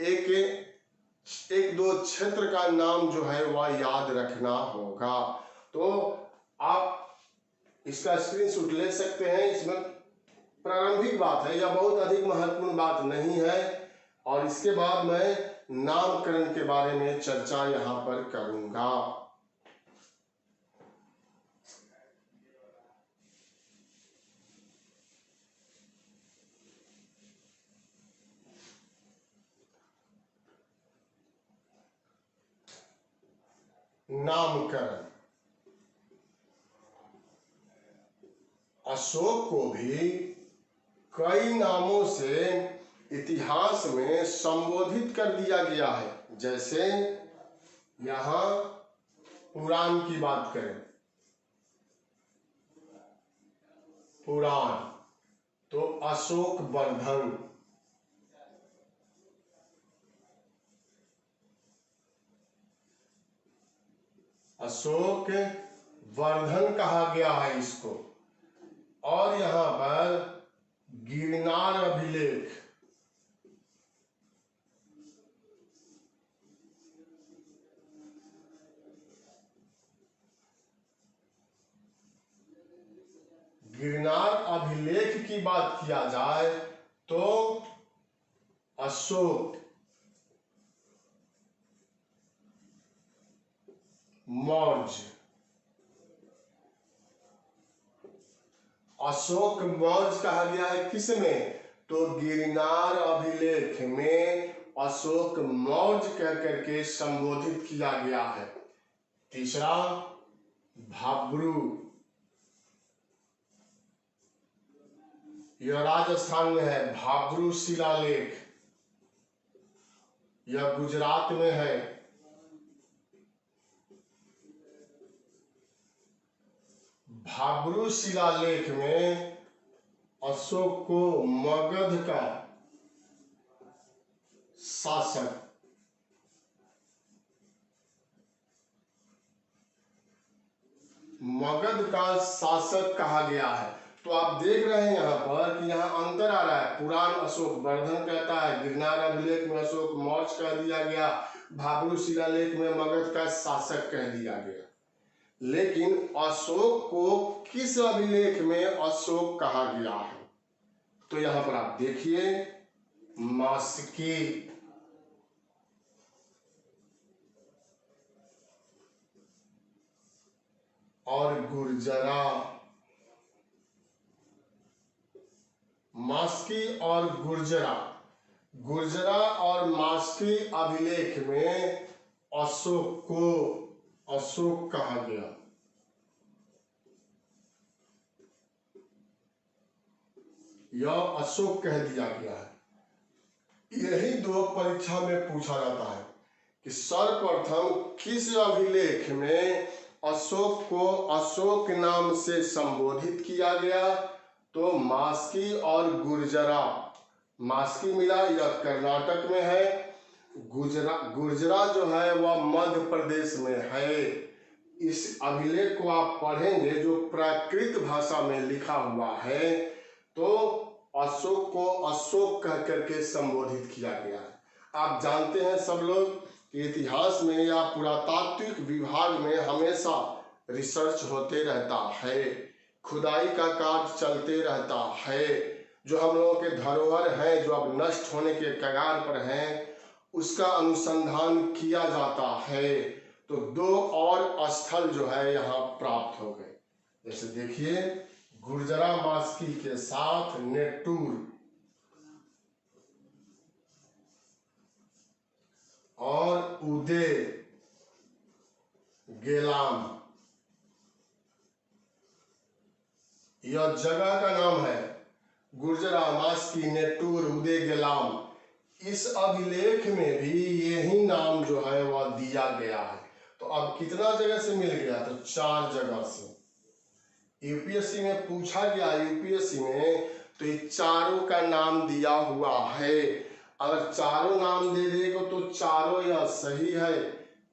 S1: एक दो क्षेत्र का नाम जो है वह याद रखना होगा। तो आप इसका स्क्रीनशॉट ले सकते हैं। इसमें प्रारंभिक बात है, यह बहुत अधिक महत्वपूर्ण बात नहीं है, और इसके बाद मैं नामकरण के बारे में चर्चा यहां पर करूंगा। नामकरण, अशोक को भी कई नामों से इतिहास में संबोधित कर दिया गया है। जैसे यहां पुराण की बात करें, पुराण तो अशोक वर्धन, अशोक वर्धन कहा गया है इसको। और यहां पर गिरनार अभिलेख, गिरनार अभिलेख की बात किया जाए तो अशोक मौर्य, अशोक मौर्य कहा गया है किसमें? तो गिरनार अभिलेख में अशोक मौर्य कह करके संबोधित किया गया है। तीसरा भाब्रू, यह राजस्थान में है। भाब्रू शिलालेख यह गुजरात में है। भाब्रू शिलालेख में अशोक को मगध का शासक, मगध का शासक कहा गया है। तो आप देख रहे हैं यहाँ पर कि यहाँ अंतर आ रहा है। पुराण अशोक वर्धन कहता है, गिरनार अभिलेख में अशोक मौर्य कह दिया गया, भाब्रू शिलालेख में मगध का शासक कह दिया गया। लेकिन अशोक को किस अभिलेख में अशोक कहा गया है? तो यहां पर आप देखिए, मास्की, और गुर्जरा, मास्की और गुर्जरा, गुर्जरा और मास्की अभिलेख में अशोक को अशोक कहा गया। यह अशोक कह दिया गया है। यही दो परीक्षा में पूछा जाता है कि सर्वप्रथम किस अभिलेख में अशोक को अशोक नाम से संबोधित किया गया? तो मास्की और गुर्जरा, मास्की मिला यह कर्नाटक में है, गुर्जरा जो है वह मध्य प्रदेश में है। इस अभिलेख को आप पढ़ेंगे जो प्राकृत भाषा में लिखा हुआ है, तो अशोक को अशोक कह करके संबोधित किया गया है। आप जानते हैं सब लोग कि इतिहास में या पुरातात्विक विभाग में हमेशा रिसर्च होते रहता है, खुदाई का कार्य चलते रहता है। जो हम लोगों के धरोहर हैं, जो अब नष्ट होने के कगार पर हैं, उसका अनुसंधान किया जाता है। तो दो और स्थल जो है यहाँ प्राप्त हो गए। जैसे देखिए, गुर्जरा मास्की के साथ नेटूर और उदय गेलाम, यह जगह का नाम है। गुर्जरा मास्की नेटूर उदय गेलाम, इस अभिलेख में भी यही नाम जो है वह दिया गया है। तो अब कितना जगह से मिल गया? तो 4 जगह से। यूपीएससी में पूछा गया, यूपीएससी में तो ये चारों का नाम दिया हुआ है। अगर चारों नाम दे देगा तो चारों यह सही है,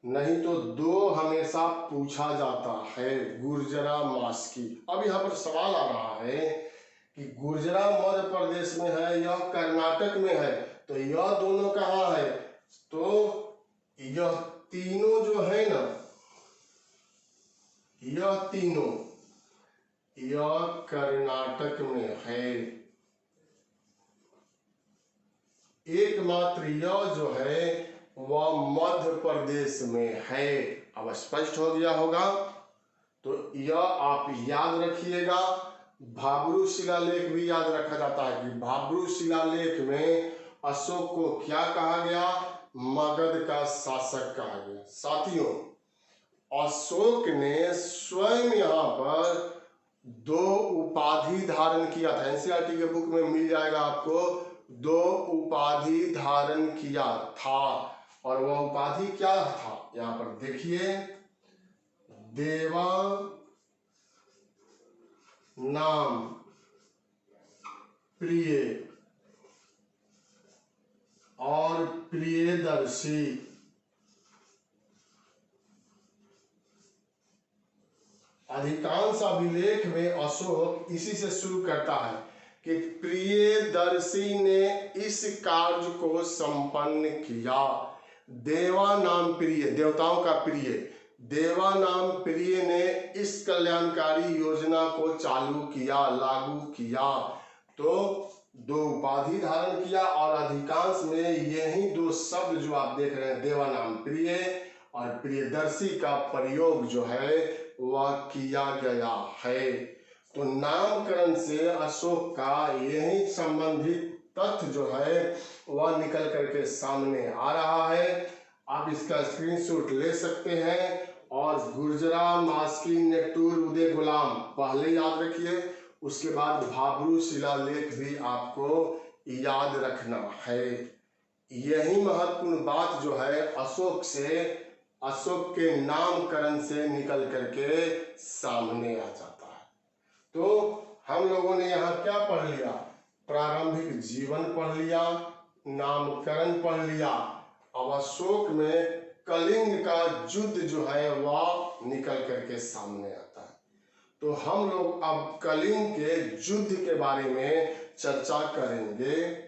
S1: नहीं तो दो हमेशा पूछा जाता है, गुर्जरा मास की। अब यहाँ पर सवाल आ रहा है कि गुर्जरा मध्य प्रदेश में है, यह कर्नाटक में है, तो यह दोनों कहाँ है? तो यह तीनों जो है ना, यह तीनों, यह कर्नाटक में है। एकमात्र यह जो है वह मध्य प्रदेश में है। अब स्पष्ट हो गया होगा। तो यह आप याद रखिएगा। भाब्रू शिलालेख भी याद रखा जाता है कि भाब्रू शिलालेख में अशोक को क्या कहा गया? मगध का शासक कहा गया। साथियों, अशोक ने स्वयं यहाँ पर दो उपाधि धारण किया था। एनसीईआरटी के बुक में मिल जाएगा आपको, दो उपाधि धारण किया था। और वह उपाधि क्या था? यहाँ पर देखिए, देवा नाम प्रिय और प्रियदर्शी। अधिकांश अभिलेख में अशोक इसी से शुरू करता है कि प्रियदर्शी ने इस कार्य को संपन्न किया। देवा नाम प्रिय, देवताओं का प्रिय, देवा नाम प्रिय ने इस कल्याणकारी योजना को चालू किया, लागू किया। तो दो उपाधि धारण किया और अधिकांश में यही दो शब्द जो आप देख रहे हैं, देवा नाम प्रिय और प्रियदर्शी का प्रयोग जो है वह किया गया है। तो नामकरण से अशोक का यही संबंधित तथ्य जो है वह निकल करके सामने आ रहा है। आप इसका स्क्रीनशॉट ले सकते हैं। और गुर्जरा, मास्की, नेटूर, उदय गुलाम पहले याद रखिए, उसके बाद भाब्रू शिलालेख भी आपको याद रखना है। यही महत्वपूर्ण बात जो है अशोक के नामकरण से निकल करके सामने आ जाता है। तो हम लोगों ने यहाँ क्या पढ़ लिया? प्रारंभिक जीवन पढ़ लिया, नामकरण पढ़ लिया। अब अशोक में कलिंग का युद्ध जो है वह निकल करके सामने आता है। तो हम लोग अब कलिंग के युद्ध के बारे में चर्चा करेंगे।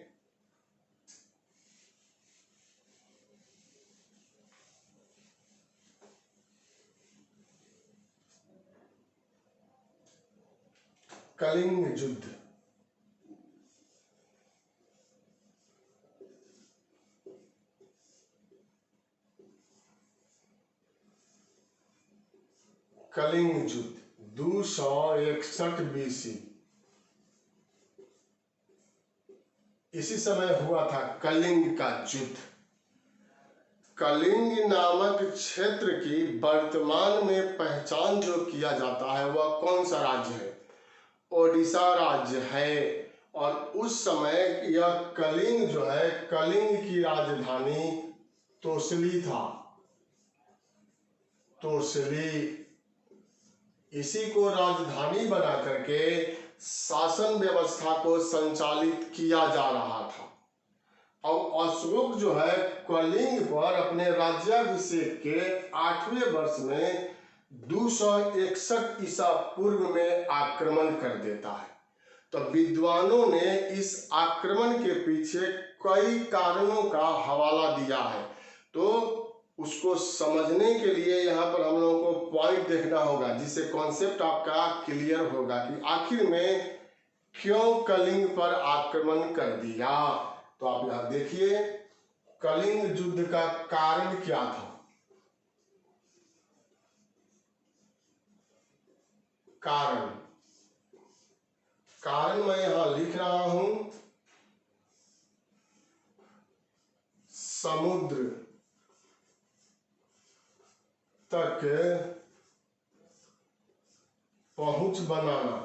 S1: कलिंग युद्ध। कलिंग युद्ध 261 BC इसी समय हुआ था कलिंग का युद्ध। कलिंग नामक क्षेत्र की वर्तमान में पहचान जो किया जाता है वह कौन सा राज्य है? ओडिशा राज्य है। और उस समय यह कलिंग जो है, कलिंग की राजधानी तोसली था। तोसली, इसी को राजधानी बना करके शासन व्यवस्था को संचालित किया जा रहा था। अब अशोक जो है कलिंग पर अपने राज्याभिषेक के 8वें वर्ष में 261 ईसा पूर्व में आक्रमण कर देता है। तो विद्वानों ने इस आक्रमण के पीछे कई कारणों का हवाला दिया है। तो उसको समझने के लिए यहाँ पर हम लोगों को पॉइंट देखना होगा, जिससे कॉन्सेप्ट आपका क्लियर होगा कि आखिर में क्यों कलिंग पर आक्रमण कर दिया। तो आप यहाँ देखिए, कलिंग युद्ध का कारण क्या था? कारण मैं यहां लिख रहा हूं, समुद्र तक पहुंच बनाना।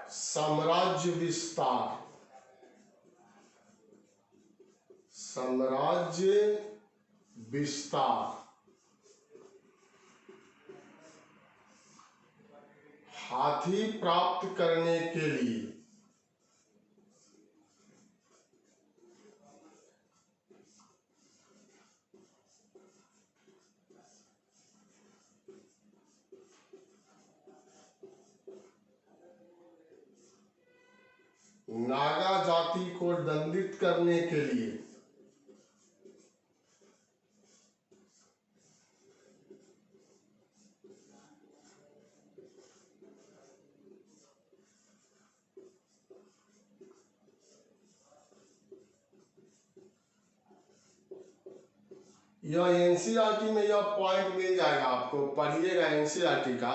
S1: साम्राज्य विस्तार, साम्राज्य विस्तार, हाथी प्राप्त करने के लिए नागा जाति को दंडित करने के लिए यह एनसीईआरटी में यह पॉइंट मिल जाएगा आपको, पढ़िएगा एनसीईआरटी का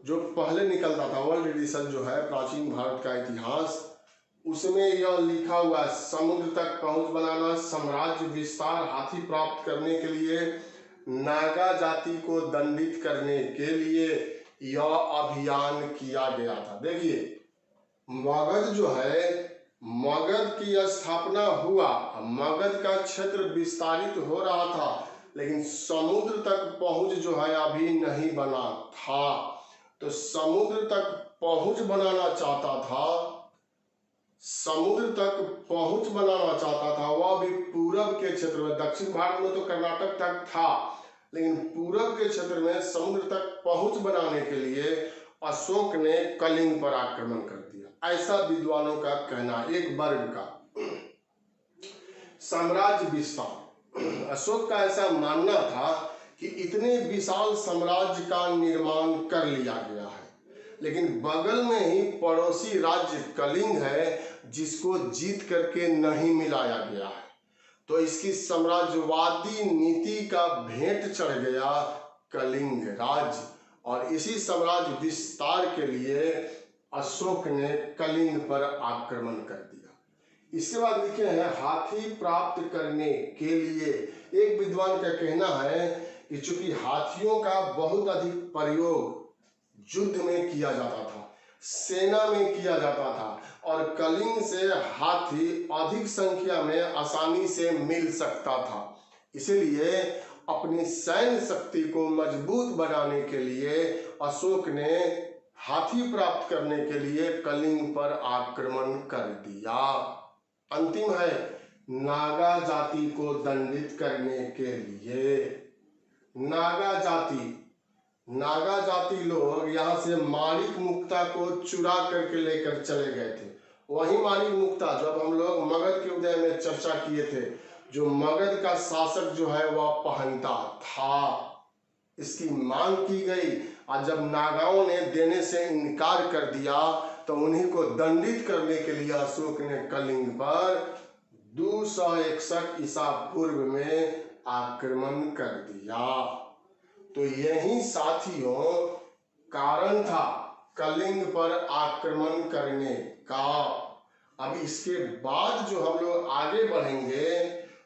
S1: जो पहले निकलता था वर्ल्ड एडिशन जो है प्राचीन भारत का इतिहास, उसमें यह लिखा हुआ है समुद्र तक पहुंच बनाना, साम्राज्य विस्तार, हाथी प्राप्त करने के लिए, नागा जाति को दंडित करने के लिए यह अभियान किया गया था। देखिए मगध जो है, मगध की स्थापना हुआ, मगध का क्षेत्र विस्तारित हो रहा था, लेकिन समुद्र तक पहुंच जो है अभी नहीं बना था। तो समुद्र तक पहुंच बनाना चाहता था, समुद्र तक पहुंच बनाना चाहता था, वह भी पूरब के क्षेत्र में, दक्षिण भारत में तो कर्नाटक तक था, लेकिन पूरब के क्षेत्र में समुद्र तक पहुंच बनाने के लिए अशोक ने कलिंग पर आक्रमण कर दिया, ऐसा विद्वानों का कहना, एक वर्ग का। साम्राज्य विस्तार, अशोक का ऐसा मानना था कि इतने विशाल साम्राज्य का निर्माण कर लिया गया है, लेकिन बगल में ही पड़ोसी राज्य कलिंग है जिसको जीत करके नहीं मिलाया गया है। तो इसकी साम्राज्यवादी नीति का भेंट चढ़ गया कलिंग राज्य, और इसी साम्राज्य विस्तार के लिए अशोक ने कलिंग पर आक्रमण कर दिया। इसके बाद लिखे हैं हाथी प्राप्त करने के लिए। एक विद्वान का कहना है कि चूंकि हाथियों का बहुत अधिक प्रयोग युद्ध में किया जाता था, सेना में किया जाता था, और कलिंग से हाथी अधिक संख्या में आसानी से मिल सकता था, इसलिए अपनी सैन्य शक्ति को मजबूत बनाने के लिए अशोक ने हाथी प्राप्त करने के लिए कलिंग पर आक्रमण कर दिया। अंतिम है नागा जाति को दंडित करने के लिए। नागा जाति लोग यहाँ से माणिक मुक्ता को चुरा करके लेकर चले गए थे। वही माणिक मुक्ता जब हम लोग मगध के उदय में चर्चा किए थे, जो मगध का शासक जो है वह पहनता था, इसकी मांग की गई, और जब नागाओं ने देने से इनकार कर दिया तो उन्हीं को दंडित करने के लिए अशोक ने कलिंग पर 261 ईसा पूर्व में आक्रमण कर दिया। तो यही साथियों कारण था कलिंग पर आक्रमण करने का। अब इसके बाद जो हम लोग आगे बढ़ेंगे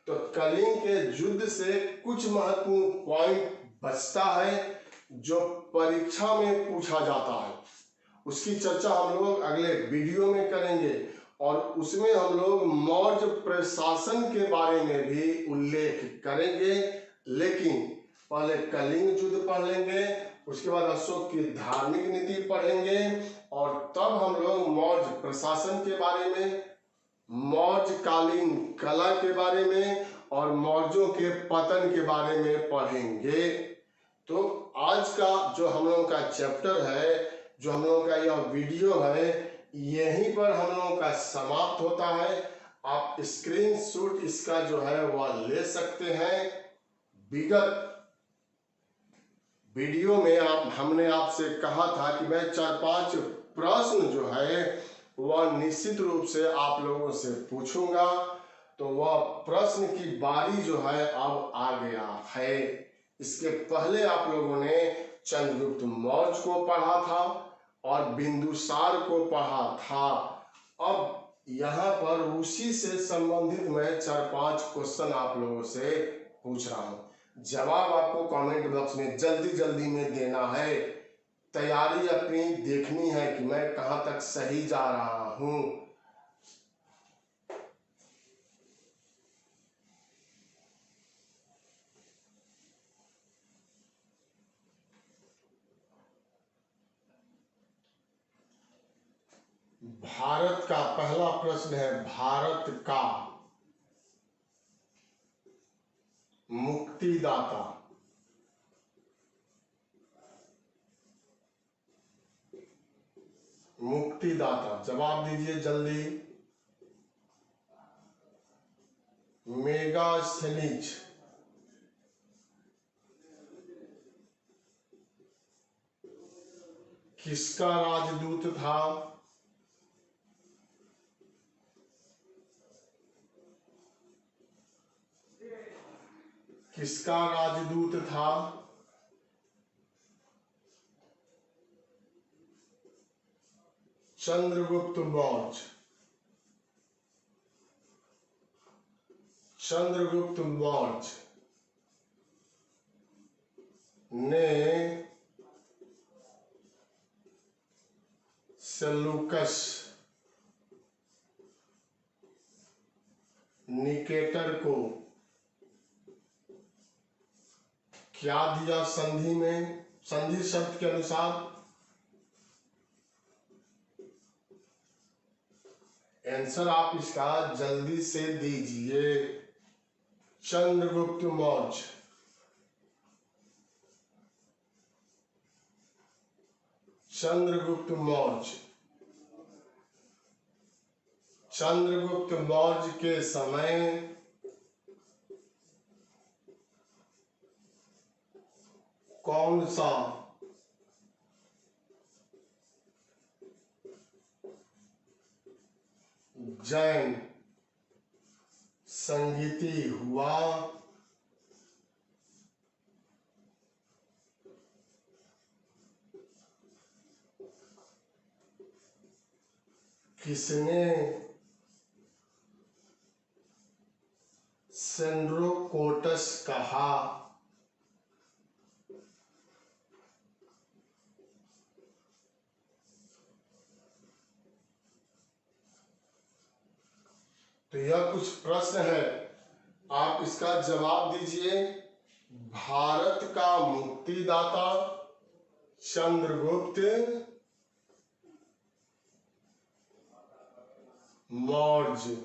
S1: तो कलिंग के युद्ध से कुछ महत्वपूर्ण पॉइंट बचता है जो परीक्षा में पूछा जाता है, उसकी चर्चा हम लोग अगले वीडियो में करेंगे, और उसमें हम लोग मौर्य प्रशासन के बारे में भी उल्लेख करेंगे। लेकिन पहले कलिंग युद्ध पढ़ लेंगे, उसके बाद अशोक की धार्मिक नीति पढ़ेंगे, और तब हम लोग मौर्य प्रशासन के बारे में, मौर्य कालीन कला के बारे में, और मौर्यों के पतन के बारे में पढ़ेंगे। तो आज का जो हम लोगों का चैप्टर है, जो हम लोगों का यह वीडियो है, यहीं पर हम लोगों का समाप्त होता है। आप स्क्रीनशॉट इसका जो है वह ले सकते हैं। विगत वीडियो में हमने आपसे कहा था कि मैं 4-5 प्रश्न जो है वह निश्चित रूप से आप लोगों से पूछूंगा, तो वह प्रश्न की बारी जो है अब आ गया है। इसके पहले आप लोगों ने चंद्रगुप्त मौर्य को पढ़ा था और बिंदुसार को पढ़ा था। अब यहाँ पर उसी से संबंधित मैं 4-5 क्वेश्चन आप लोगों से पूछ रहा हूँ। जवाब आपको कमेंट बॉक्स में जल्दी में देना है। तैयारी अपनी देखनी है कि मैं कहाँ तक सही जा रहा हूँ। भारत का पहला प्रश्न है, भारत का मुक्तिदाता। मुक्तिदाता, जवाब दीजिए जल्दी। मेगास्थनीज किसका राजदूत था? किसका राजदूत था? चंद्रगुप्त मौर्य। चंद्रगुप्त मौर्य ने सेल्यूकस निकेटर को क्या दिया संधि में, संधि शर्त के अनुसार? आंसर आप इसका जल्दी से दीजिए। चंद्रगुप्त मौर्य। चंद्रगुप्त मौर्य। चंद्रगुप्त मौर्य के समय कौन सा जैन संगीति हुआ? किसने सेंड्रोकोटस कहा? तो यह कुछ प्रश्न है, आप इसका जवाब दीजिए। भारत का मुक्तिदाता चंद्रगुप्त मौर्य।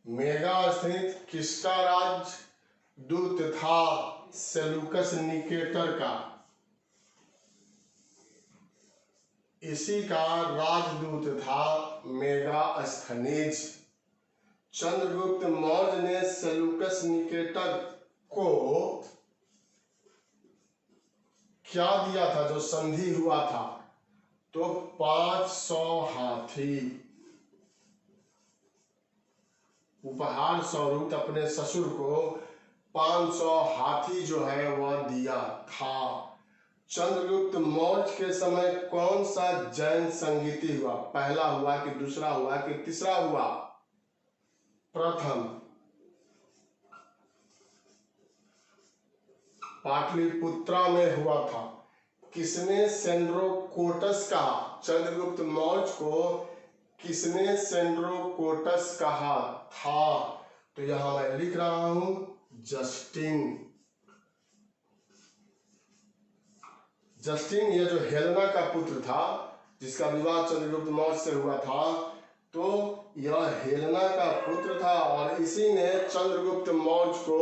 S1: मेगास्थनीज किसका राजदूत था? सेल्यूकस निकेटर का। इसी का राजदूत था मेगास्थनीज। चंद्रगुप्त मौर्य ने सेल्यूकस निकेटर को क्या दिया था जो संधि हुआ था? तो 500 हाथी उपहार स्वरूप अपने ससुर को 500 हाथी जो है वह दिया था। चंद्रगुप्त मौर्य के समय कौन सा जैन संगीति हुआ? पहला हुआ कि दूसरा हुआ कि तीसरा हुआ? प्रथम पाटलिपुत्रा में हुआ था। किसने सेंड्रोकोटस कहा? चंद्रगुप्त मौर्य को किसने सेंड्रोकोटस कहा था? तो यहां मैं लिख रहा हूं जस्टिन। जस्टिन ये जो हेलेना का पुत्र था, जिसका विवाह चंद्रगुप्त मौर्य से हुआ था, तो यह हेलेना का पुत्र था और इसी ने चंद्रगुप्त मौर्य को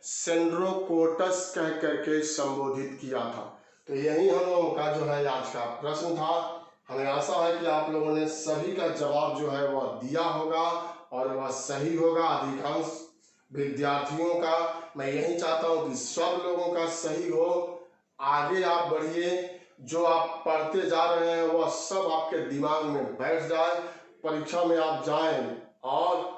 S1: सेंड्रोकोटस कह करके संबोधित किया था। तो यही हम लोगों का जो है आज का प्रश्न था। हमें आशा है कि आप लोगों ने सभी का जवाब जो है वह दिया होगा और वह सही होगा। अधिकांश विद्यार्थियों का मैं यही चाहता हूं कि सब लोगों का सही हो, आगे आप बढ़िए, जो आप पढ़ते जा रहे हैं वह सब आपके दिमाग में बैठ जाए, परीक्षा में आप जाएं और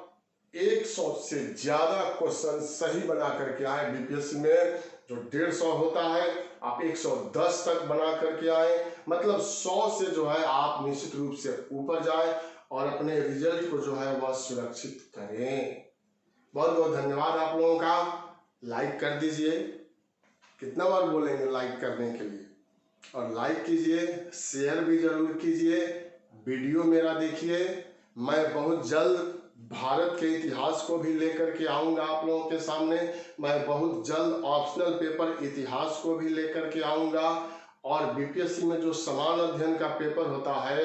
S1: 100 से ज्यादा क्वेश्चन सही बना करके आए। बीपीएससी में जो 150 होता है आप 110 तक बना करके आए, मतलब 100 से जो है आप निश्चित रूप से ऊपर जाए और अपने रिजल्ट को जो है वह सुरक्षित करें। बहुत बहुत धन्यवाद आप लोगों का। लाइक कर दीजिए, कितना बार बोलेंगे लाइक करने के लिए, और लाइक कीजिए, शेयर भी जरूर कीजिए, वीडियो मेरा देखिए। मैं बहुत जल्द भारत के इतिहास को भी लेकर के आऊंगा आप लोगों के सामने। मैं बहुत जल्द ऑप्शनल पेपर इतिहास को भी लेकर के आऊंगा और बीपीएससी में जो समान अध्ययन का पेपर होता है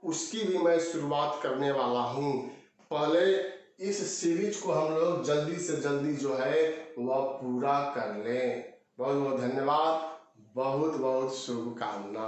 S1: उसकी भी मैं शुरुआत करने वाला हूं। पहले इस सीरीज को हम लोग जल्दी से जल्दी जो है वह पूरा कर लें। बहुत बहुत धन्यवाद। बहुत बहुत शुभकामना।